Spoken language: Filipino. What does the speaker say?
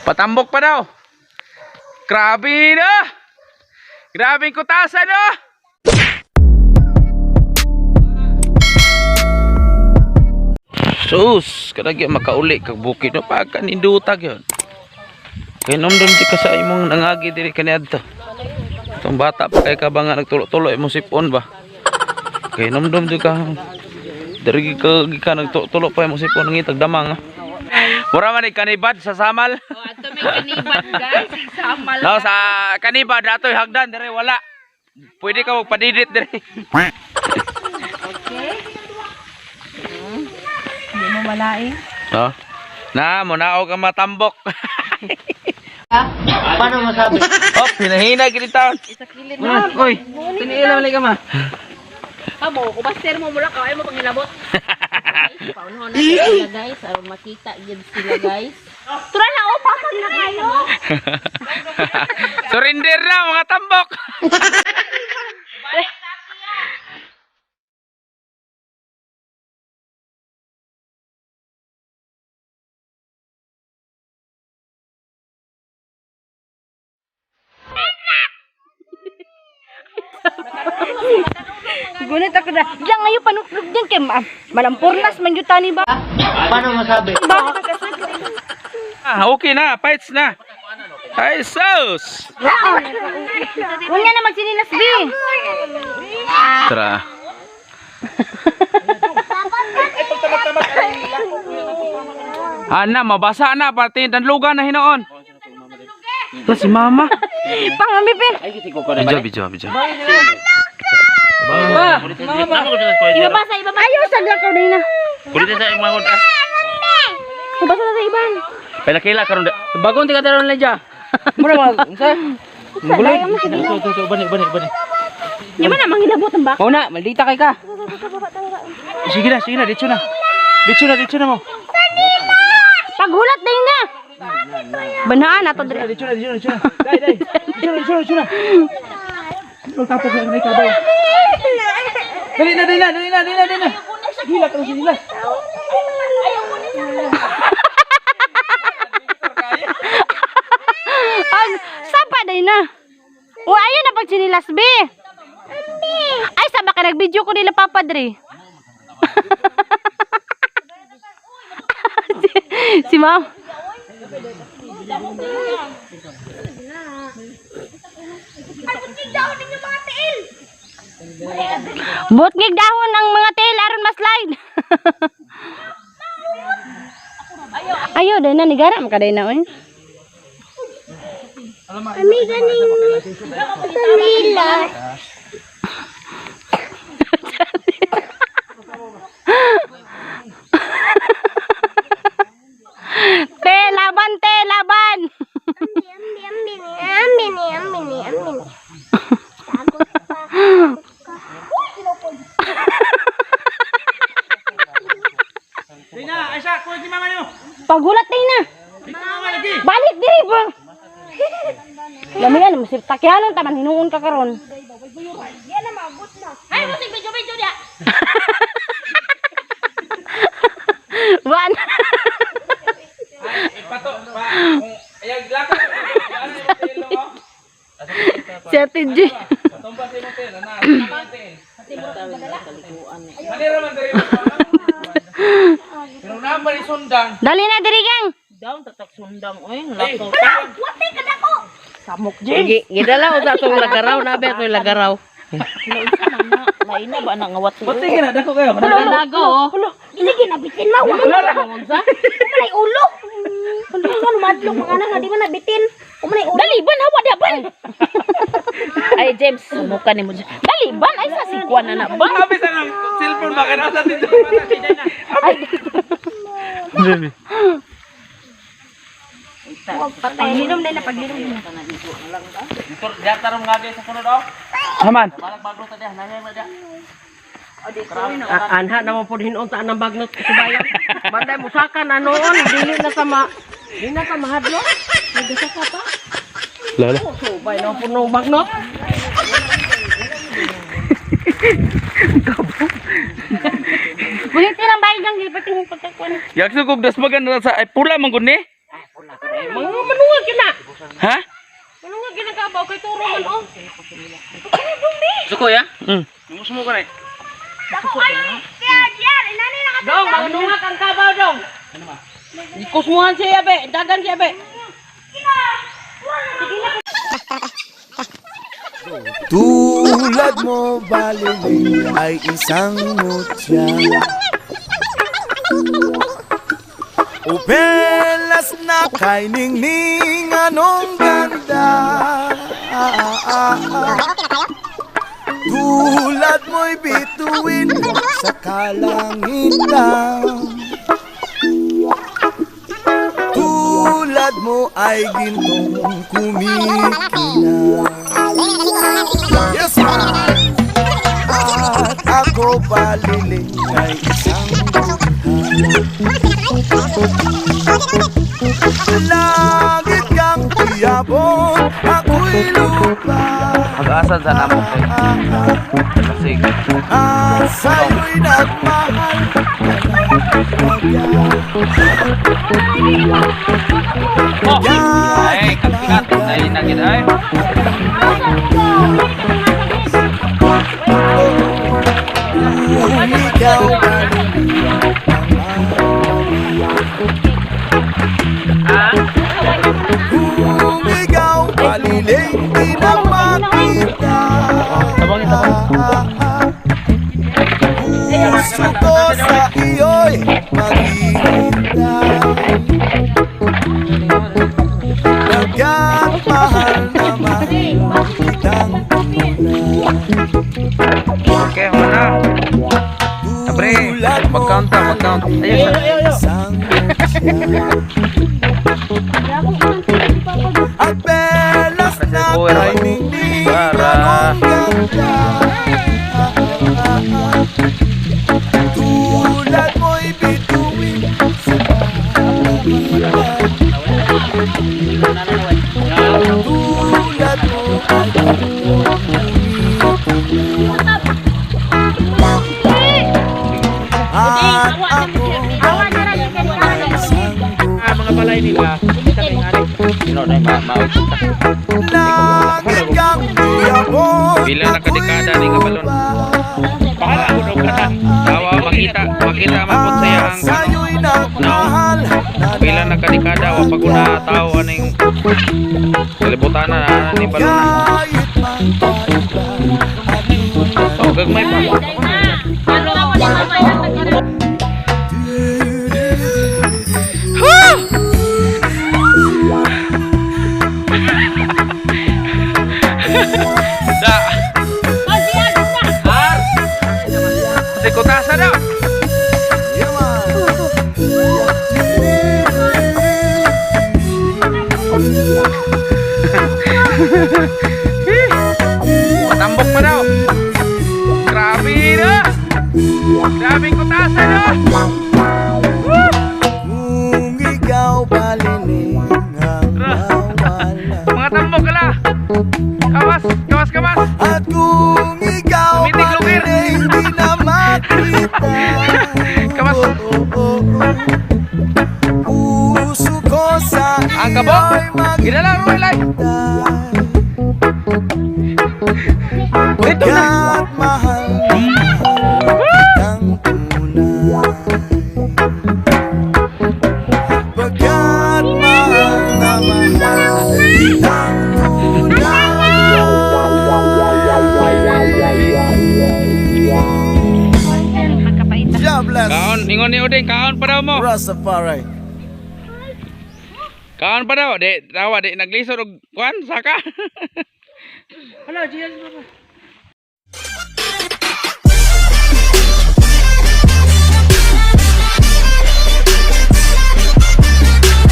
Patambok pa daw. Grabe na. Grabe yung kutasan no. Sus, kadagya makauli kag bukid no pagka nindutag yon. Kay nomdom di ka sa imong nangagi diri kaniadto. Itong bata pa kay kabanga nagtulo-tulo imong sipon ba. Kay nomdom di ka diri ka nagtulo pa imong sipon ngitag damang. Mura man kanibad sa samal. Oh, ato may kanibad guys, sa samal. No, sa kanibad atoy hagdan diri wala. Pwede ka magpadidit diri. Okay. Hindi mo malain. No. Na, munaog ka matambok. Paano masabi? Oh, pinahina gini taon. Isa kilid na. Oy, tiniilaw lagi ka ma. Amo, kubaster mo mula ka, ay mo pangilabot. Paunaw na sila guys, aron makita gyud sila guys. Tura na o papag na kayo. Surrender na mga tambok. Gunit ako na. Diyan ngayon panuklog din kay malampurnas man gyud tani ba? Paano masabi? Ah, okay na, fights na. Ay, sus. Unya na magsinilas bi. Tara. Ana, mabasa na pati danlugan na hinoon. Ito si mama. Pangamipin. Bijo. Mama. Ibabasa. Ayaw sa lakaw din na. Kulit sa imong hod. Ibabasa sa iban. Pila karon bagong tiga daron leja. Mura mag unsa? Guloy. Bani. Di man na mangilabot ang bak. Mao na, maldita kay ka. Sige na, ditso na. Ditso na mo. Paghulat din na. Banaan ato dire. Ditso na. Dai. Ditso na. Tapos lang may kabaw. Dali na. Gila ka sila. Sapa day na. O ayo na pag sinilas be. Ay saba ka nag-video ko nila papadre. Si ma'am. Butngig dahon ang mga tail aron maslide. Ayo day na nigara makaday na oy. Kami ganing kanila. Te laban. Amin. Dina, Aisha, kuha si mama niyo. Pagulat din na. Balik diri ba? Lamian mo sir takyanon taman hinuon ka karon. Ay mo sig video dia. Wan. Pato pa. Ayag lako. Strategy. Tumba sa motel na. Manira man diri. Pero na ba sundang? Dali na diri gang. Daw tatak sundang oy, lakaw. Wati ka dako. Samok jig. Gidala usa tong lagaraw na be toy lagaraw. Lain na ba na ngawat ko? Pati na dako kayo. Nalago. Sige na bitin mo. Umanay ulo. Kan madlok mga nang di man nabitin. Umanay ulo. Daliban hawa daban. Ay James, muka ni mo. Daliban ay sa sikwan na ba? Sabi sa nang cellphone ba kana sa tinda. Ay. Dili. Patay hinom na paglinom na. Dito diatar mo ngagi sa sunod oh. Haman. Balag-bago ta dia, nanay mo dia. Anha naman po hinon ta nang bagnot subayan. Banday musakan anoon dili na sama. Dili na ta mahadlo. Nagsaka pa. Lala. Subay na po nung bagnot. Ulitin ang bahay ng pati mo pagkakuan. Yak sugog das maganda sa ay pula man gud ni. Mga manunga kina. Ha? Manunga kina ka ba kay turo man oh. Suko ya? Musumo ka na. Ako kayo ni kaya diyan, inani na ka. Dong, manunga kang kabaw dong. Ikusmuhan siya be, dagan siya be. Tulad mo balilay ay isang mutya. Upelas na kay ningning anong ganda. Tulad mo'y bituin sa kalangitan. Tulad mo ay gintong kumikina. Yes, ma'am. At ako baliling ay isang langit kang tiyabon, ako'y lupa. Mag-asal sa namon kay. Kasi At sa'yo'y nagmahal. ay kapikat ay nagid ay. Ikaw kung ikaw baliling di na makita. Puso ko sa iyo'y maghihintay. Nagkakmahal na mahal kitang tunay. Okay, wala. Abre, mag-count ta, mag-count. Ayun. Isang mutya. At belas na kay ningning anong ganda. Tulad mo'y bituin sa kalangitan. Tulad mo ay at ako isang Mga balay nila. langit kang tiyabon. Bilang nakadekada ni kabalon. Bahala mo daw ka na. Tawa makita man pud saya ang Sa'yo'y nagmahal. bilang nakadekada wa pag una tao aning kalibutan na ni balon. Kahit man paiba at Oh, gagmay pa. Da. Har. Sikutasa daw. yaman. Matambok pa daw. Grabe na. Grabe kutasa daw. Kung ikaw baliling ang mawala. Mga tambok kala. Kawas. At kung ikaw Tumitig, Luger. baliling di na makita. Kamas. Puso ko sa Ang kabo. iyo'y Ginala ro ilay. Ito na. Pagkat mahal kitang tunay. Pagkat mahal na mahal kitang tunay. Jobless Kaon, ingon ni Uding, kaon pa daw mo. Rastafari. Kaon pa daw, di tawa di naglisod og kwan saka. Hala, cheers.